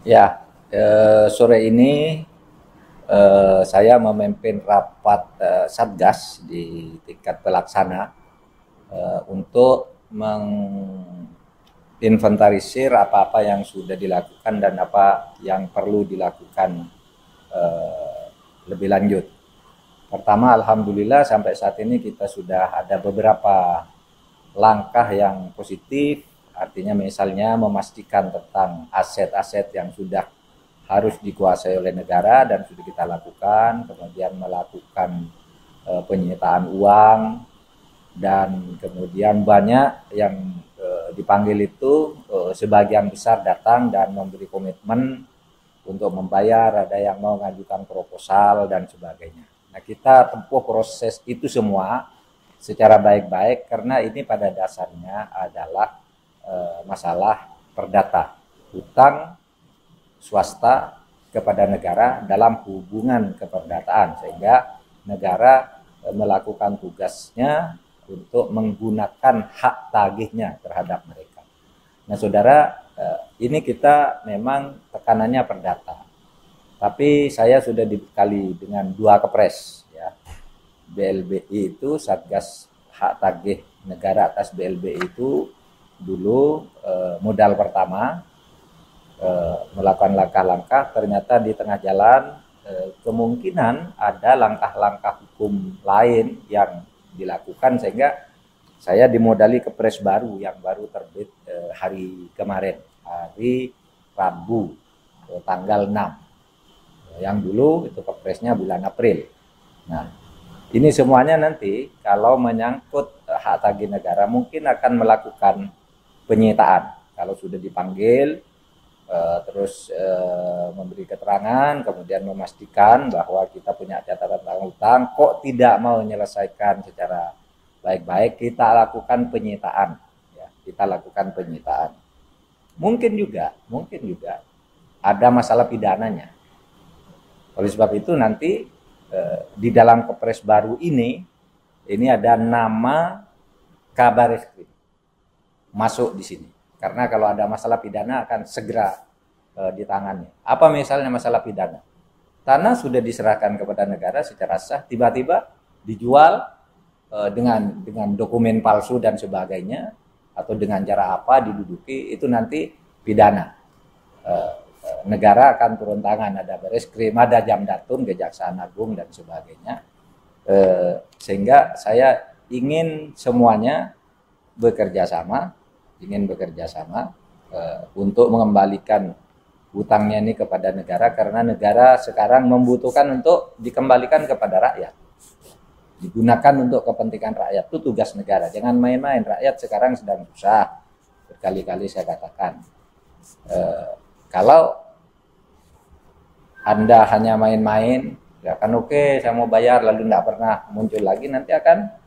Ya, sore ini saya memimpin rapat Satgas di tingkat pelaksana untuk menginventarisir apa-apa yang sudah dilakukan dan apa yang perlu dilakukan lebih lanjut. Pertama, alhamdulillah sampai saat ini kita sudah ada beberapa langkah yang positif, artinya misalnya memastikan tentang aset-aset yang sudah harus dikuasai oleh negara dan sudah kita lakukan, kemudian melakukan penyitaan uang, dan kemudian banyak yang dipanggil itu sebagian besar datang dan memberi komitmen untuk membayar, ada yang mau mengajukan proposal dan sebagainya. Nah, kita tempuh proses itu semua secara baik-baik karena ini pada dasarnya adalah masalah perdata, hutang swasta kepada negara dalam hubungan keperdataan, sehingga negara melakukan tugasnya untuk menggunakan hak tagihnya terhadap mereka. Nah, saudara, ini kita memang tekanannya perdata, tapi saya sudah dibekali dengan 2 kepres ya. BLBI itu Satgas Hak Tagih Negara atas BLBI itu dulu modal pertama melakukan langkah-langkah, ternyata di tengah jalan kemungkinan ada langkah-langkah hukum lain yang dilakukan, sehingga saya dimodali kepres baru yang baru terbit hari kemarin, hari Rabu tanggal 6. Yang dulu itu kepresnya bulan April. Nah, ini semuanya nanti kalau menyangkut hak tagih negara mungkin akan melakukan penyitaan. Kalau sudah dipanggil, terus memberi keterangan, kemudian memastikan bahwa kita punya catatan utang, kok tidak mau menyelesaikan secara baik-baik, kita lakukan penyitaan. Ya, kita lakukan penyitaan. Mungkin juga ada masalah pidananya. Oleh sebab itu nanti di dalam kepres baru ini ada nama Kabareskrim masuk di sini. Karena kalau ada masalah pidana akan segera ditangani. Apa misalnya masalah pidana? Tanah sudah diserahkan kepada negara secara sah, tiba-tiba dijual dengan dokumen palsu dan sebagainya, atau dengan cara apa diduduki, itu nanti pidana. Negara akan turun tangan, ada Bareskrim, ada Jamdatun, Kejaksaan Agung dan sebagainya. Sehingga saya ingin semuanya bekerja sama untuk mengembalikan hutangnya ini kepada negara, karena negara sekarang membutuhkan untuk dikembalikan kepada rakyat, digunakan untuk kepentingan rakyat. Itu tugas negara, jangan main-main. Rakyat sekarang sedang susah, berkali-kali saya katakan. Kalau Anda hanya main-main, ya kan oke, saya mau bayar, lalu tidak pernah muncul lagi, nanti akan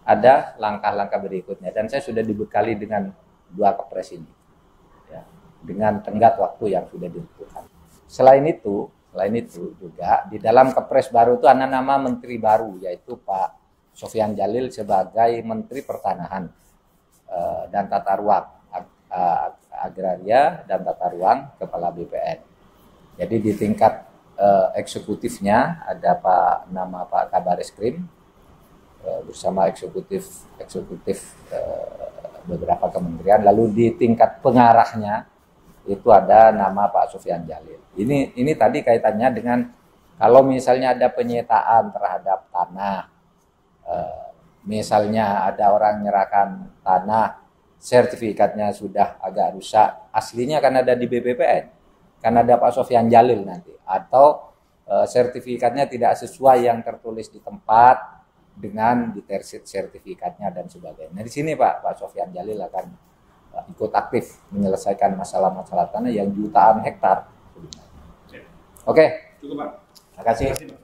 ada langkah-langkah berikutnya. Dan saya sudah dibekali dengan 2 kepres ini, ya, dengan tenggat waktu yang sudah ditentukan. Selain itu juga di dalam kepres baru itu ada nama menteri baru, yaitu Pak Sofyan Djalil sebagai Menteri Pertanahan dan Tata Ruang, Agraria dan Tata Ruang, Kepala BPN. Jadi di tingkat eksekutifnya ada nama Pak Kabareskrim bersama eksekutif beberapa kementerian. Lalu di tingkat pengarahnya itu ada nama Pak Sofyan Djalil. Ini tadi kaitannya dengan kalau misalnya ada penyitaan terhadap tanah, misalnya ada orang menyerahkan tanah, sertifikatnya sudah agak rusak, aslinya kan ada di BPPN. Kan ada Pak Sofyan Djalil nanti, atau sertifikatnya tidak sesuai yang tertulis di tempat dengan ditersit sertifikatnya dan sebagainya. Nah, di sini Pak Sofyan Djalil akan ikut aktif menyelesaikan masalah-masalah tanah yang jutaan hektar. Oke. Cukup, Pak. Terima kasih.